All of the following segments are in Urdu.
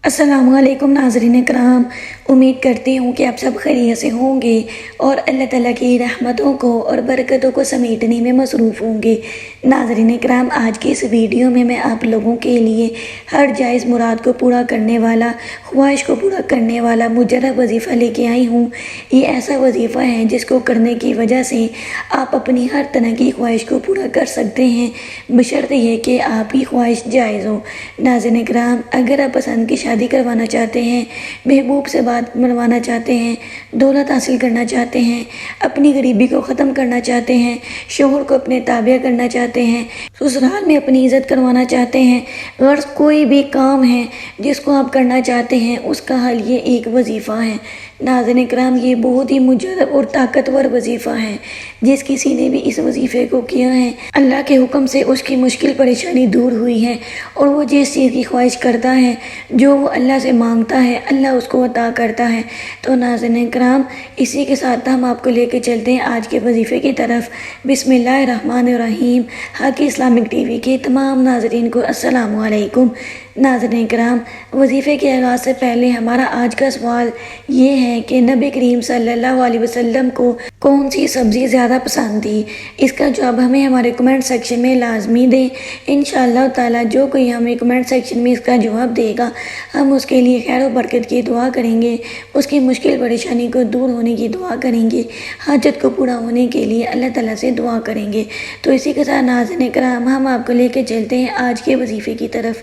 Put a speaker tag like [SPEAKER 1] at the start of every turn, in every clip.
[SPEAKER 1] السلام علیکم ناظرین کرام، امید کرتی ہوں کہ آپ سب خیریت سے ہوں گے اور اللہ تعالیٰ کی رحمتوں کو اور برکتوں کو سمیٹنے میں مصروف ہوں گے۔ ناظرین کرام، آج کی اس ویڈیو میں آپ لوگوں کے لیے ہر جائز مراد کو پورا کرنے والا، خواہش کو پورا کرنے والا مجرب وظیفہ لے کے آئی ہوں۔ یہ ایسا وظیفہ ہے جس کو کرنے کی وجہ سے آپ اپنی ہر طرح کی خواہش کو پورا کر سکتے ہیں، بشرط یہ کہ آپ کی خواہش جائز ہو۔ ناظرین کرام، اگر آپ پسند کی شادی کروانا چاہتے ہیں، محبوب سے بات منوانا چاہتے ہیں، دولت حاصل کرنا چاہتے ہیں، اپنی غریبی کو ختم کرنا چاہتے ہیں، شوہر کو اپنے تابع کرنا چاہتے ہیں، سسرال میں اپنی عزت کروانا چاہتے ہیں، غرض کوئی بھی کام ہے جس کو آپ کرنا چاہتے ہیں، اس کا حل یہ ایک وظیفہ ہے۔ ناظرین کرام، یہ بہت ہی مجرب اور طاقتور وظیفہ ہے۔ جس کسی نے بھی اس وظیفے کو کیا ہے، اللہ کے حکم سے اس کی مشکل پریشانی دور ہوئی ہے، اور وہ جس چیز کی خواہش کرتا ہے، جو وہ اللہ سے مانگتا ہے، اللہ اس کو عطا کرتا ہے۔ تو ناظرین کرام، اسی کے ساتھ ہم آپ کو لے کے چلتے ہیں آج کے وظیفے کی طرف۔ بسم اللہ الرحمن الرحیم۔ حق اسلامک ٹی وی کے تمام ناظرین کو السلام علیکم۔ ناظرین کرام، وظیفے کے آغاز سے پہلے ہمارا آج کا سوال یہ ہے کہ نبی کریم صلی اللہ علیہ وسلم کو کون سی سبزی زیادہ پسند تھی؟ اس کا جواب ہمیں ہمارے کمنٹ سیکشن میں لازمی دیں۔ انشاءاللہ تعالیٰ جو کوئی ہمیں کمنٹ سیکشن میں اس کا جواب دے گا، ہم اس کے لیے خیر و برکت کی دعا کریں گے، اس کی مشکل پریشانی کو دور ہونے کی دعا کریں گے، حاجت کو پورا ہونے کے لیے اللہ تعالیٰ سے دعا کریں گے۔ تو اسی کے ساتھ ناظرین کرام، ہم آپ کو لے کے چلتے ہیں آج کے وظیفے کی طرف۔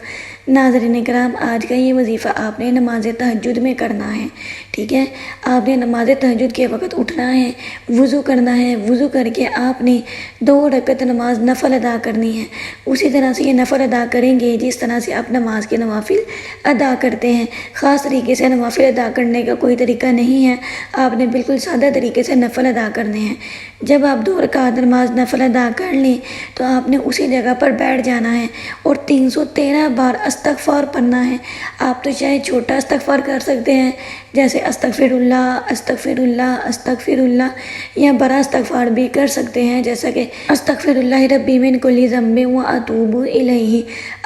[SPEAKER 1] ناظرین کرام، آج کا یہ وظیفہ آپ نے نماز تہجد میں کرنا ہے، ٹھیک ہے؟ آپ نے نماز تہجد کے وقت اٹھنا ہے، وضو کرنا ہے، وضو کر کے آپ نے 2 رکعت نماز نفل ادا کرنی ہے۔ اسی طرح سے یہ نفل ادا کریں گے جس طرح سے آپ نماز کے نوافل ادا کرتے ہیں۔ خاص طریقے سے نوافل ادا کرنے کا کوئی طریقہ نہیں ہے، آپ نے بالکل سادہ طریقے سے نفل ادا کرنے ہیں۔ جب آپ 2 رکعت نماز نفل ادا کر لیں تو آپ نے اسی جگہ پر بیٹھ جانا ہے اور 313 بار استغفار پڑھنا ہے۔ آپ تو چاہے چھوٹا استغفار کر سکتے ہیں، جیسے استغفر اللہ استغفر اللہ استغفر اللہ، یا بڑا استغفار بھی کر سکتے ہیں، جیسا کہ استغفر اللہ ربی من کل ذنب واتوب الیہ۔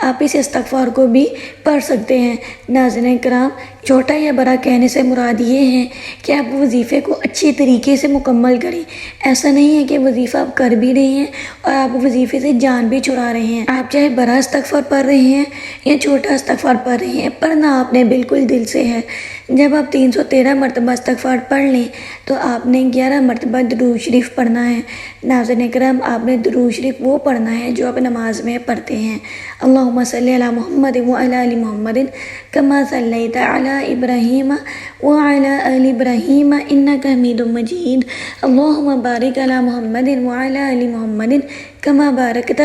[SPEAKER 1] آپ اس استغفار کو بھی پڑھ سکتے ہیں۔ ناظرین کرام، چھوٹا یا بڑا کہنے سے مراد یہ ہے کہ آپ وظیفے کو اچھی طریقے سے مکمل کریں۔ ایسا نہیں ہے کہ وظیفہ آپ کر بھی رہے ہیں اور آپ وظیفے سے جان بھی چھڑا رہے ہیں۔ آپ چاہے بڑا استغفار پڑھ رہے ہیں یا چھوٹا استغفار پڑھ رہے ہیں، پڑھنا آپ نے بالکل دل سے ہے۔ جب آپ 313 مرتبہ استغفار پڑھ لیں تو آپ نے 11 مرتبہ درود شریف پڑھنا ہے۔ ناظرین کرام، آپ نے درود شریف وہ پڑھنا ہے جو آپ نماز میں پڑھتے ہیں۔ اللہم صلی علی محمد وعلی آل محمد کما صلیت علی ابراہیم وعلی آل ابراہیم انک حمید مجید۔ اللہم بارک علی محمد وعلی آل محمد کما بارکت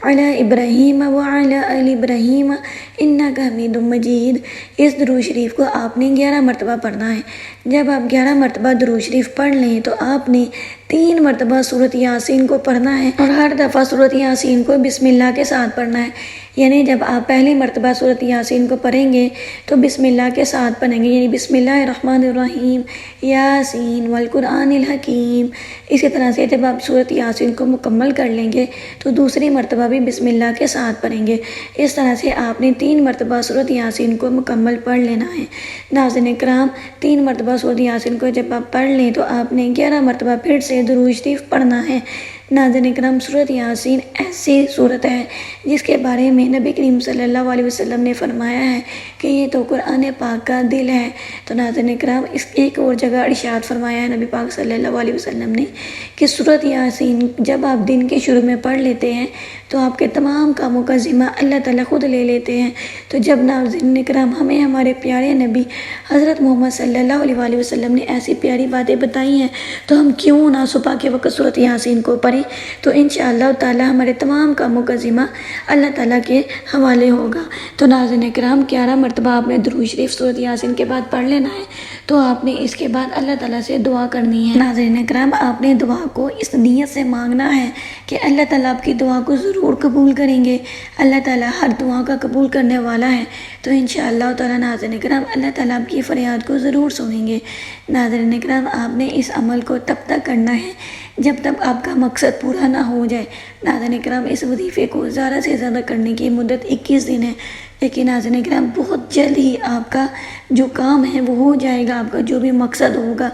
[SPEAKER 1] علی ابراہیم وعلی آل ابراہیم انک حمید مجید۔ اس درود شریف کو آپ نے 11 مرتبہ پڑھنا ہے۔ جب آپ 11 مرتبہ درود شریف پڑھ لیں تو آپ نے 3 مرتبہ سورۃ یاسین کو پڑھنا ہے، اور ہر دفعہ سورۃ یاسین کو بسم اللہ کے ساتھ پڑھنا ہے۔ یعنی جب آپ پہلی مرتبہ سورۃ یاسین کو پڑھیں گے تو بسم اللہ کے ساتھ پڑھیں گے، یعنی بسم اللہ الرحمن الرحیم یاسین والقرآن الحکیم۔ اسی طرح سے جب آپ سورۃ یاسین کو مکمل کر لیں گے تو دوسری مرتبہ بھی بسم اللہ کے ساتھ پڑھیں گے۔ اس طرح سے آپ نے 3 مرتبہ سورۃ یاسین کو مکمل پڑھ لینا ہے۔ ناظرین کرام، 3 مرتبہ سورۃ یاسین کو جب آپ پڑھ لیں تو آپ نے 11 مرتبہ پھر سے درود شریف پڑھنا ہے۔ ناظرین کرام، سورۃ یاسین ایسی سورت ہے جس کے بارے میں نبی کریم صلی اللہ علیہ وسلم نے فرمایا ہے کہ یہ تو قرآن پاک کا دل ہے۔ تو ناظرین کرام، اس ایک اور جگہ ارشاد فرمایا ہے نبی پاک صلی اللہ علیہ وسلم نے کہ سورۃ یاسین جب آپ دن کے شروع میں پڑھ لیتے ہیں تو آپ کے تمام کاموں کا ذمہ اللہ تعالیٰ خود لے لیتے ہیں۔ تو جب ناظرین کرام ہمیں ہمارے پیارے نبی حضرت محمد صلی اللہ علیہ وسلم نے ایسی پیاری باتیں بتائی ہیں تو ہم کیوں نہ صبح کے وقت سورۃ یاسین کو پڑھیں؟ تو انشاءاللہ تعالیٰ ہمارے تمام کاموں کا ذمہ اللہ تعالیٰ کے حوالے ہوگا۔ تو ناظرین کرام، 11 مرتبہ آپ نے درود شریف سورۃ یاسین کے بعد پڑھ لینا ہے۔ تو آپ نے اس کے بعد اللہ تعالیٰ سے دعا کرنی ہے۔ ناظرین کرام، آپ نے دعا کو اس نیت سے مانگنا ہے کہ اللہ تعالیٰ آپ کی دعا کو ضرور قبول کریں گے۔ اللہ تعالیٰ ہر دعا کا قبول کرنے والا ہے۔ تو انشاءاللہ تعالیٰ ناظرین کرام، اللہ تعالیٰ آپ کی فریاد کو ضرور سنیں گے۔ ناظرین کرام، آپ نے اس عمل کو تب تک کرنا ہے جب تک آپ کا مقصد پورا نہ ہو جائے۔ ناظرین کرام، اس وظیفے کو زیادہ سے زیادہ کرنے کی مدت 21 دن ہے۔ لیکن ناظرین کرام بہت جلد ہی آپ کا جو کام ہے وہ ہو جائے گا، آپ کا جو بھی مقصد ہوگا،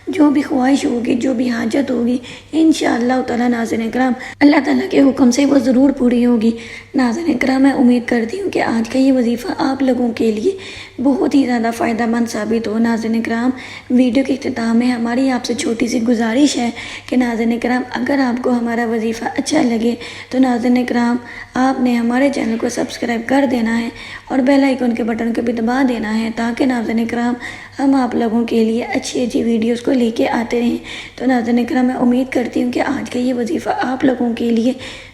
[SPEAKER 1] جو بھی خواہش ہوگی، جو بھی حاجت ہوگی، انشاءاللہ تعالی ناظرین کرام اللہ تعالیٰ کے حکم سے وہ ضرور پوری ہوگی۔ ناظرین کرام میں امید کرتی ہوں کہ آج کا یہ وظیفہ آپ لوگوں کے لیے بہت ہی زیادہ فائدہ مند ثابت ہو۔ ناظرین کرام ویڈیو کے اختتام میں ہماری آپ سے چھوٹی سی گزارش ہے کہ ناظرین کرام اگر آپ کو ہمارا وظیفہ اچھا لگے تو ناظرین کرام آپ نے ہمارے چینل کو سبسکرائب کر دینا ہے اور بیل آئیکن کے بٹن کو بھی دبا دینا ہے، تاکہ ناظرین کرام ہم آپ لوگوں کے لیے اچھی ویڈیوز کو لے کے آتے رہیں۔ تو ناظرین کرام میں امید کرتی ہوں کہ آج کا یہ وظیفہ آپ لوگوں کے لیے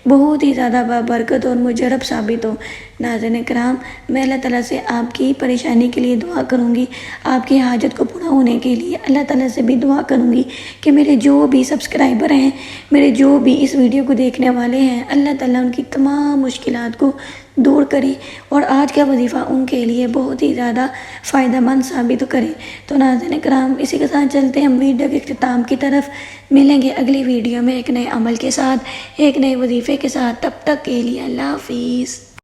[SPEAKER 1] بہت ہی زیادہ بابرکت اور مجرب ثابت ہو۔ ناظرین کرام میں اللہ تعالیٰ سے آپ کی پریشانی کے لیے دعا کروں گی، آپ کی حاجت کو پورا ہونے کے لیے اللہ تعالیٰ سے بھی دعا کروں گی کہ میرے جو بھی سبسکرائبر ہیں، میرے جو بھی اس ویڈیو کو دیکھنے والے ہیں، اللہ تعالیٰ ان کی تمام مشکلات کو دور کرے اور آج کا وظیفہ ان کے لیے بہت ہی زیادہ فائدہ مند ثابت کرے۔ تو ناظرین کرام اسی کے ساتھ چلتے ہیں ہم ویڈیو کے اختتام کی طرف۔ ملیں گے اگلی ویڈیو میں ایک نئے عمل کے ساتھ، ایک نئے وظیفے کے ساتھ۔ تب تک کے لیے اللہ حافظ۔